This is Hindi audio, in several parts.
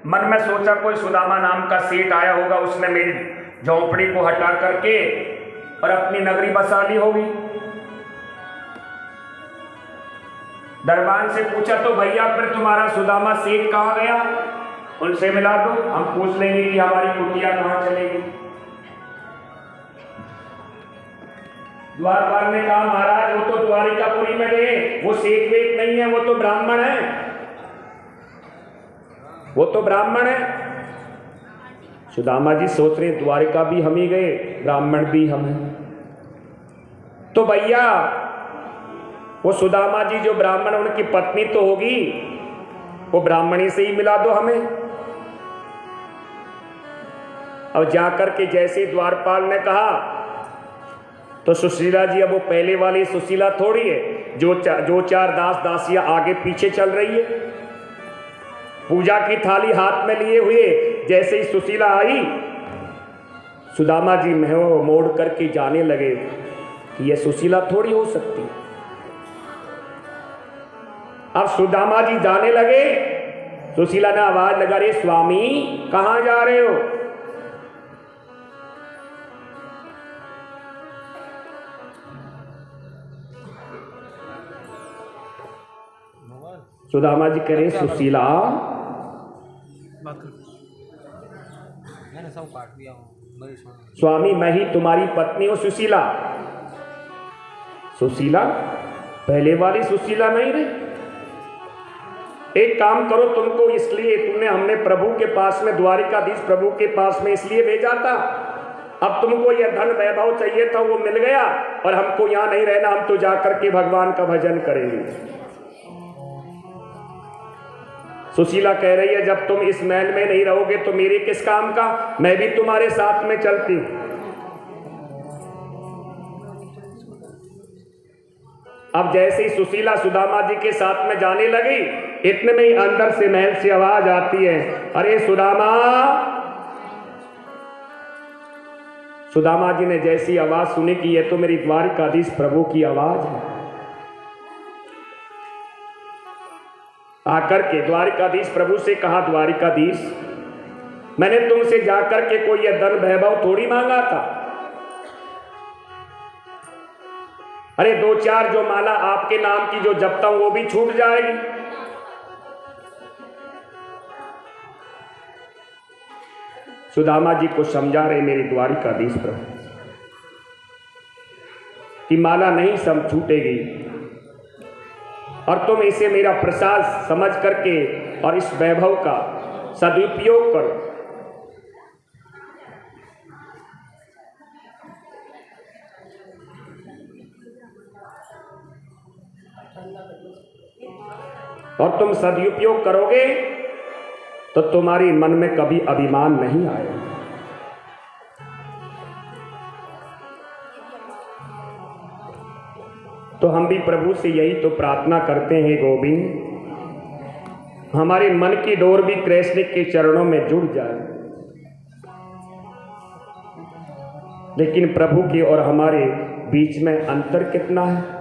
मन में सोचा कोई सुदामा नाम का सेठ आया होगा, उसने मेरी झोंपड़ी को हटा करके और अपनी नगरी बसा ली होगी। दरबान से पूछा तो भैया फिर तुम्हारा सुदामा सेठ कहाँ गया, उनसे मिला दो, हम पूछ लेंगे कि हमारी कुटिया कहाँ चलेगी। द्वारपाल ने कहा महाराज वो तो द्वारिकापुरी में गए, वो सेठ वेठ नहीं है, वो तो ब्राह्मण है, वो तो ब्राह्मण है। सुदामा जी सोच रहे द्वारिका भी हम ही गए, ब्राह्मण भी हम हैं, तो भैया वो सुदामा जी जो ब्राह्मण उनकी पत्नी तो होगी, वो ब्राह्मणी से ही मिला दो हमें। अब जाकर के जैसे द्वारपाल ने कहा तो सुशीला जी, अब वो पहले वाली सुशीला थोड़ी है जो चार दास दासियां आगे पीछे चल रही है। पूजा की थाली हाथ में लिए हुए जैसे ही सुशीला आई, सुदामा जी मोड़ करके जाने लगे कि ये सुशीला थोड़ी हो सकती। अब सुदामा जी जाने लगे, सुशीला ने आवाज लगा, रे स्वामी कहां जा रहे हो? सुदामा जी कह रहे सुशीला, स्वामी मैं ही तुम्हारी पत्नी हूं सुशीला। सुशीला पहले वाली सुशीला नहीं रही। एक काम करो, तुमको इसलिए हमने प्रभु के पास में, द्वारिकाधीश प्रभु के पास में इसलिए भेजा था, अब तुमको यह धन वैभव चाहिए था वो मिल गया, और हमको यहाँ नहीं रहना, हम तो जाकर के भगवान का भजन करेंगे। सुशीला कह रही है जब तुम इस महल में नहीं रहोगे तो मेरे किस काम का, मैं भी तुम्हारे साथ में चलती। अब जैसे ही सुशीला सुदामा जी के साथ में जाने लगी, इतने में ही अंदर से महल से आवाज आती है, अरे सुदामा। सुदामा जी ने जैसी आवाज सुनी कि ये तो मेरी द्वारिकाधीश प्रभु की आवाज है, आकर के द्वारिकाधीश प्रभु से कहा, द्वारिकाधीश मैंने तुमसे जाकर के कोई यह धन वैभव थोड़ी मांगा था, अरे दो चार जो माला आपके नाम की जो जपता हूं वो भी छूट जाएगी। सुदामा जी को समझा रहे मेरे द्वारिकाधीश प्रभु कि माला नहीं सब छूटेगी, और तुम इसे मेरा प्रसाद समझ करके और इस वैभव का सदुपयोग करो। और तुम सदुपयोग करोगे तो तुम्हारे मन में कभी अभिमान नहीं आएगा। तो हम भी प्रभु से यही तो प्रार्थना करते हैं, गोविंद हमारे मन की डोर भी कृष्ण के चरणों में जुड़ जाए, लेकिन प्रभु के और हमारे बीच में अंतर कितना है।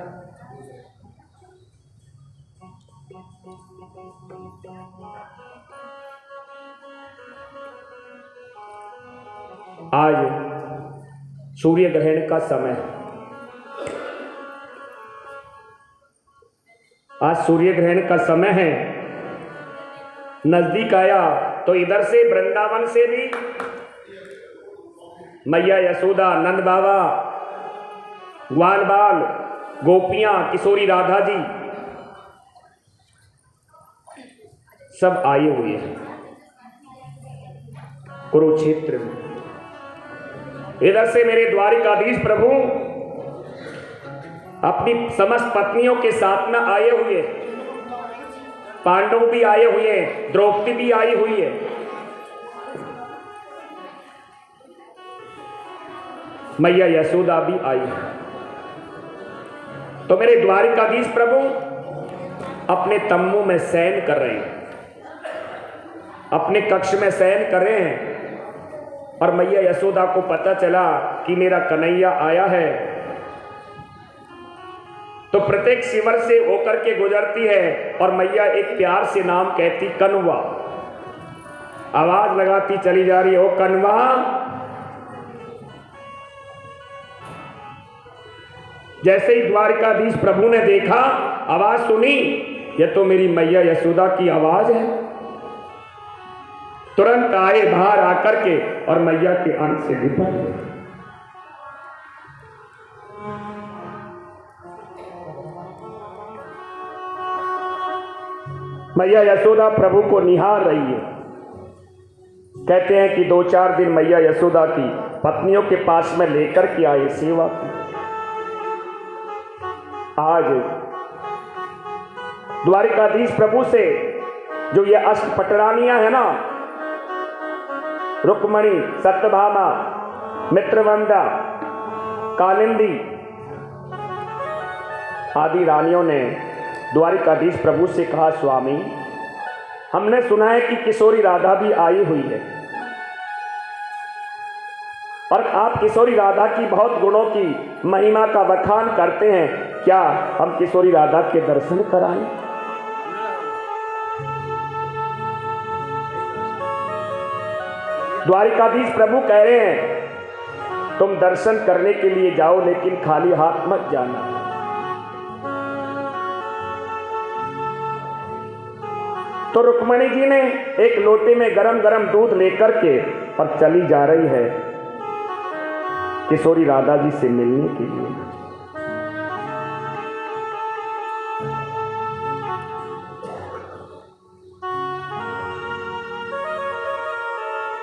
आज सूर्य ग्रहण का समय है, आज सूर्य ग्रहण का समय है, नजदीक आया तो इधर से वृंदावन से भी मैया यशोदा, नंद बाबा, ग्वाल बाल, गोपियां, किशोरी राधा जी सब आए हुए हैं कुरुक्षेत्र में। इधर से मेरे द्वारिकाधीश प्रभु अपनी समस्त पत्नियों के साथ में आए हुए, पांडव भी आए हुए हैं, द्रौपदी भी आई हुई है, मैया यशोदा भी आई है। तो मेरे द्वारिकाधीश प्रभु अपने तम्बू में शयन कर रहे हैं, अपने कक्ष में शयन कर रहे हैं, और मैया यशोदा को पता चला कि मेरा कन्हैया आया है, तो प्रत्येक शिविर से होकर के गुजरती है और मैया एक प्यार से नाम कहती कनुआ। आवाज लगाती चली जा रही है, ओ कनवा। जैसे ही द्वारिकाधीश प्रभु ने देखा, आवाज सुनी, यह तो मेरी मैया यशोदा की आवाज है। तुरंत आए बाहर आकर के और मैया के अंग से लिपट गए। मैया यशोदा प्रभु को निहार रही है। कहते हैं कि 2-4 दिन मैया यशोदा की पत्नियों के पास में लेकर के आए, सेवा की। आज द्वारिकाधीश प्रभु से जो ये अष्टपटरानियां है ना, रुक्मणी, सत्यभामा, मित्रवंदा, कालिंदी आदि रानियों ने द्वारिकाधीश प्रभु से कहा, स्वामी हमने सुना है कि किशोरी राधा भी आई हुई है और आप किशोरी राधा की बहुत गुणों की महिमा का बखान करते हैं, क्या हम किशोरी राधा के दर्शन कराएं? द्वारिकाधीश प्रभु कह रहे हैं, तुम दर्शन करने के लिए जाओ लेकिन खाली हाथ मत जाना। तो रुक्मणी जी ने एक लोटे में गरम गरम दूध लेकर के और चली जा रही है किशोरी राधा जी से मिलने के लिए।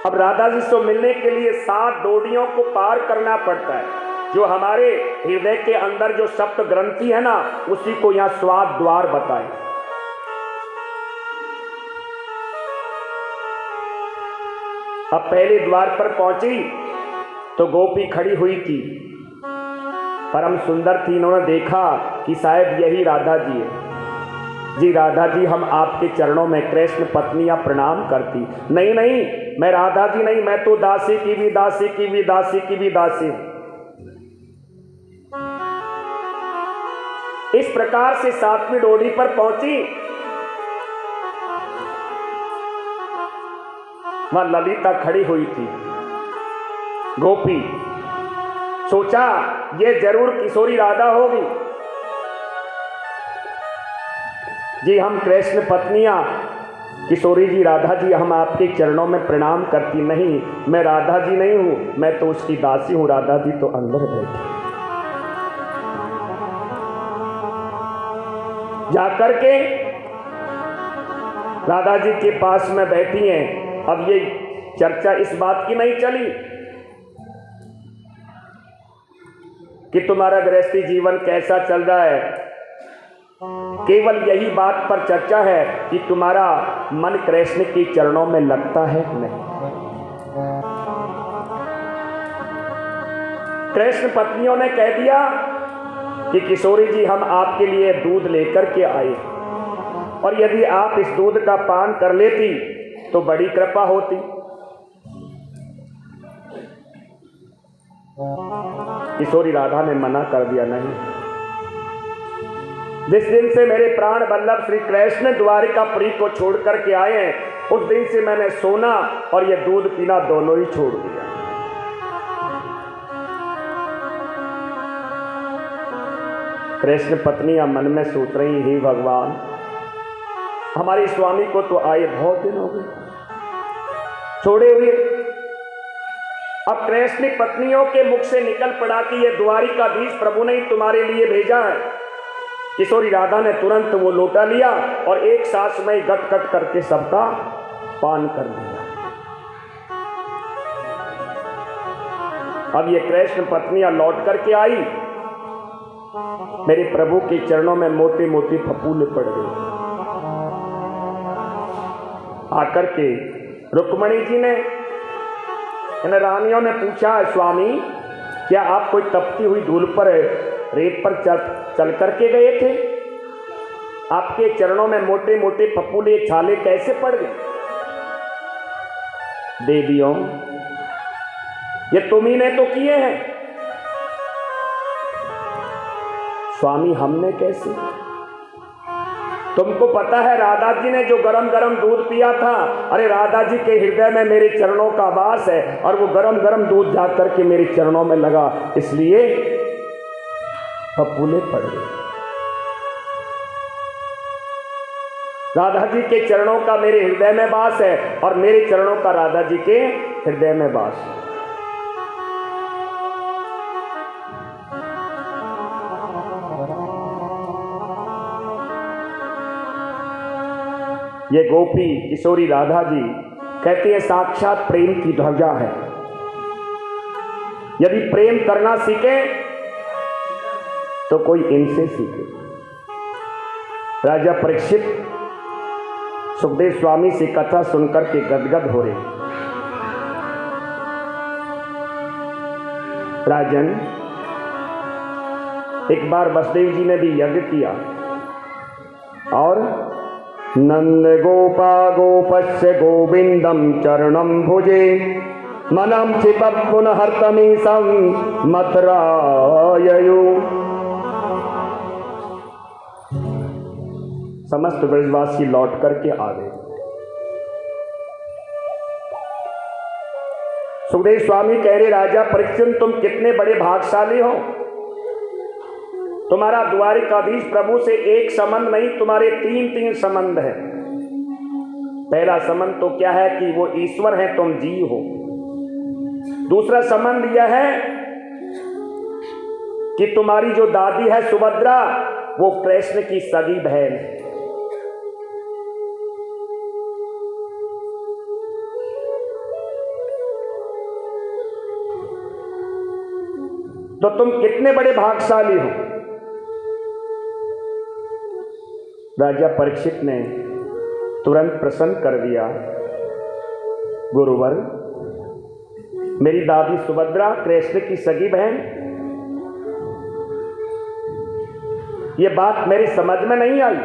अब राधा जी से मिलने के लिए 7 डोडियों को पार करना पड़ता है। जो हमारे हृदय के अंदर जो सप्त ग्रंथि है ना, उसी को यहां स्वाद द्वार बताए। अब पहले द्वार पर पहुंची तो गोपी खड़ी हुई थी, परम सुंदर थी। इन्होंने देखा कि शायद यही राधा जी है। जी राधा जी, हम आपके चरणों में कृष्ण पत्नियां प्रणाम करती। नहीं नहीं, मैं राधा जी नहीं, मैं तो दासी की भी दासी की भी दासी की भी दासी हूं। इस प्रकार से 7वीं डोली पर पहुंची। वहां ललिता खड़ी हुई थी। गोपी सोचा ये जरूर किशोरी राधा होगी। जी हम कृष्ण पत्नियां किशोरी जी राधा जी, हम आपके चरणों में प्रणाम करती। नहीं, मैं राधा जी नहीं हूं, मैं तो उसकी दासी हूं। राधा जी तो अंदर बैठी। जाकर के राधा जी के पास में बैठी हैं। अब ये चर्चा इस बात की नहीं चली कि तुम्हारा गृहस्थी जीवन कैसा चल रहा है, केवल यही बात पर चर्चा है कि तुम्हारा मन कृष्ण के चरणों में लगता है नहीं। कृष्ण पत्नियों ने कह दिया कि किशोरी जी, हम आपके लिए दूध लेकर के आए और यदि आप इस दूध का पान कर लेती तो बड़ी कृपा होती। किशोरी राधा ने मना कर दिया, नहीं। जिस दिन से मेरे प्राण वल्लभ श्री कृष्ण द्वारिकापुरी को छोड़ करके आए हैं, उस दिन से मैंने सोना और ये दूध पीना दोनों ही छोड़ दिया। कृष्ण पत्नियां मन में सोच रही, हे भगवान, हमारे स्वामी को तो आए बहुत दिन हो गए छोड़े हुए। अब कृष्ण पत्नियों के मुख से निकल पड़ा कि ये द्वारिकाधीश प्रभु ने तुम्हारे लिए भेजा है। किशोरी राधा ने तुरंत वो लोटा लिया और एक सांस में गट गट करके सबका पान कर दिया। अब ये कृष्ण पत्नियां लौट करके आई, मेरे प्रभु के चरणों में मोटे मोटे फफूले पड़ गए। आकर के रुक्मणी जी ने, इन रानियों ने पूछा, स्वामी क्या आप कोई तपती हुई धूल पर, रेत पर चल करके गए थे? आपके चरणों में मोटे मोटे फफूले छाले कैसे पड़ गए? देवियों, ये तुम्ही ने तो किए हैं। स्वामी हमने कैसे? तुमको पता है राधा जी ने जो गरम गरम दूध पिया था, अरे राधा जी के हृदय में मेरे चरणों का वास है और वो गरम गरम दूध जा करके मेरे चरणों में लगा, इसलिए फफूले पड़ गए। राधा जी के चरणों का मेरे हृदय में वास है और मेरे चरणों का राधा जी के हृदय में वास है। ये गोपी किशोरी राधा जी कहती है साक्षात प्रेम की ध्वजा है। यदि प्रेम करना सीखे तो कोई इनसे सीखे। राजा परीक्षित सुखदेव स्वामी से कथा सुनकर के गदगद हो रहे। राजन, एक बार वसुदेव जी ने भी यज्ञ किया और नंद गोपा गोपस्य गोविंदम चरणम भुजे मनम क्षिप पुनः हर्तमीशम मथुराययु। समस्त ब्रजवासी लौट करके आ गए। सुखदेव स्वामी कह रहे राजा परीक्षित तुम कितने बड़े भाग्यशाली हो, तुम्हारा द्वारिकाधीश प्रभु से एक संबंध नहीं, तुम्हारे तीन संबंध है। पहला संबंध तो क्या है कि वो ईश्वर है, तुम जीव हो। दूसरा संबंध यह है कि तुम्हारी जो दादी है सुभद्रा वो कृष्ण की सगी बहन है। तो तुम कितने बड़े भाग्यशाली हो। राजा परीक्षित ने तुरंत प्रसन्न कर दिया, गुरुवर मेरी दादी सुभद्रा कृष्ण की सगी बहन, ये बात मेरी समझ में नहीं आई।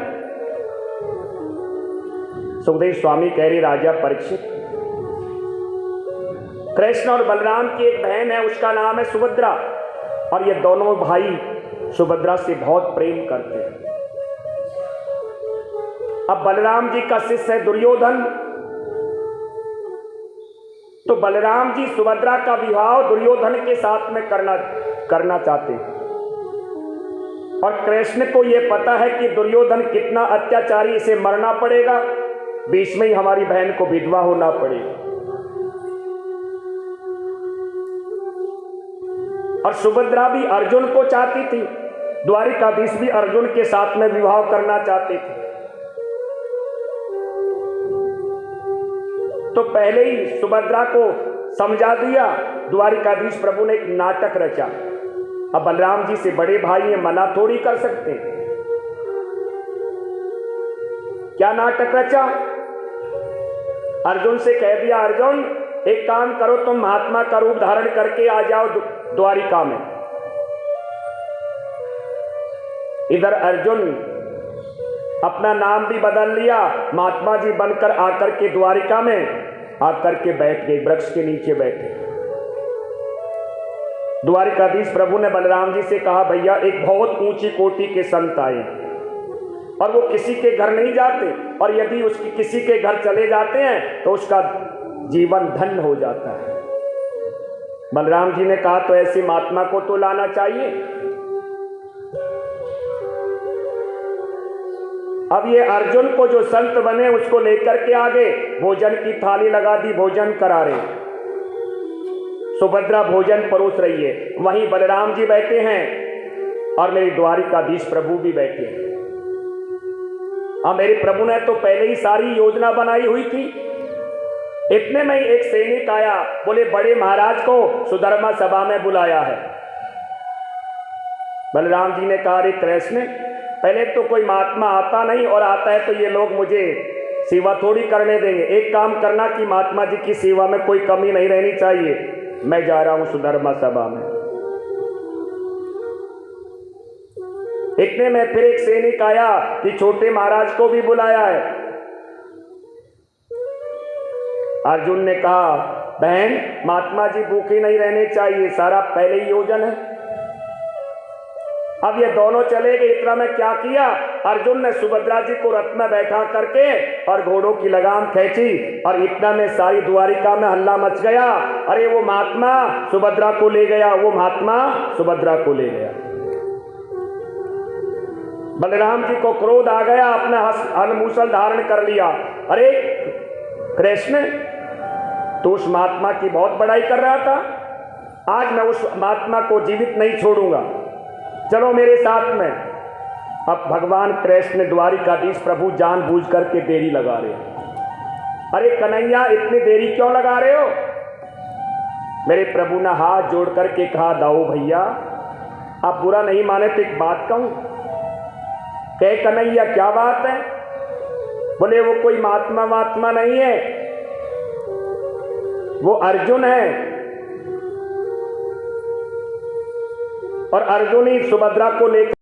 सुखदेव स्वामी कह रहे राजा परीक्षित कृष्ण और बलराम की एक बहन है, उसका नाम है सुभद्रा, और ये दोनों भाई सुभद्रा से बहुत प्रेम करते हैं। अब बलराम जी का शिष्य है दुर्योधन, तो बलराम जी सुभद्रा का विवाह दुर्योधन के साथ में करना चाहते हैं। और कृष्ण को यह पता है कि दुर्योधन कितना अत्याचारी, इसे मरना पड़ेगा, बीच में ही हमारी बहन को विधवा होना पड़ेगा। और सुभद्रा भी अर्जुन को चाहती थी, द्वारिकाधीश भी अर्जुन के साथ में विवाह करना चाहते थे। तो पहले ही सुभद्रा को समझा दिया। द्वारिकाधीश प्रभु ने एक नाटक रचा। अब बलराम जी से बड़े भाई ये मना थोड़ी कर सकते। क्या नाटक रचा? अर्जुन से कह दिया, अर्जुन एक काम करो, तुम महात्मा का रूप धारण करके आ जाओ द्वारिका में। इधर अर्जुन अपना नाम भी बदल लिया, महात्मा जी बनकर आकर के द्वारिका में आकर के बैठ गए, वृक्ष के नीचे बैठे। द्वारिकाधीश प्रभु ने बलराम जी से कहा, भैया एक बहुत ऊंची कोटि के संत आए और वो किसी के घर नहीं जाते, और यदि उसकी किसी के घर चले जाते हैं तो उसका जीवन धन्य हो जाता है। बलराम जी ने कहा, तो ऐसे महात्मा को तो लाना चाहिए। अब ये अर्जुन को जो संत बने उसको लेकर के आगे भोजन की थाली लगा दी, भोजन करा रहे। सुभद्रा भोजन परोस रही है, वहीं बलराम जी बैठे हैं और मेरे द्वारिकाधीश प्रभु भी बैठे हैं। मेरे प्रभु ने तो पहले ही सारी योजना बनाई हुई थी। इतने में एक सैनिक आया, बोले बड़े महाराज को सुधर्मा सभा में बुलाया है। बलराम जी ने कहा, अरे कृष्ण पहले तो कोई महात्मा आता नहीं, और आता है तो ये लोग मुझे सेवा थोड़ी करने देंगे। एक काम करना कि महात्मा जी की सेवा में कोई कमी नहीं रहनी चाहिए। मैं जा रहा हूं सुधर्मा सभा में। इतने में फिर एक सैनिक आया कि छोटे महाराज को भी बुलाया है। अर्जुन ने कहा, बहन महात्मा जी भूखे नहीं रहने चाहिए, सारा पहले ही योजन है। अब ये दोनों चले गए। इतना में क्या किया, अर्जुन ने सुभद्रा जी को रथ में बैठा करके और घोड़ों की लगाम खींची और इतना में सारी द्वारिका में हल्ला मच गया। अरे वो महात्मा सुभद्रा को ले गया, वो महात्मा सुभद्रा को ले गया। बलराम जी को क्रोध आ गया, अपना मूसल धारण कर लिया। अरे कृष्ण, तो उस महात्मा की बहुत बड़ाई कर रहा था, आज मैं उस महात्मा को जीवित नहीं छोड़ूंगा, चलो मेरे साथ में। अब भगवान कृष्ण द्वारिकाधीश प्रभु जानबूझ करके देरी लगा रहे हैं। अरे कन्हैया, इतनी देरी क्यों लगा रहे हो? मेरे प्रभु ने हाथ जोड़ करके कहा, दाऊ भैया आप बुरा नहीं माने तो एक बात कहूं। कहे कन्हैया क्या बात है? बोले वो कोई महात्मा नहीं है, वो अर्जुन है, और अर्जुन ही सुभद्रा को लेकर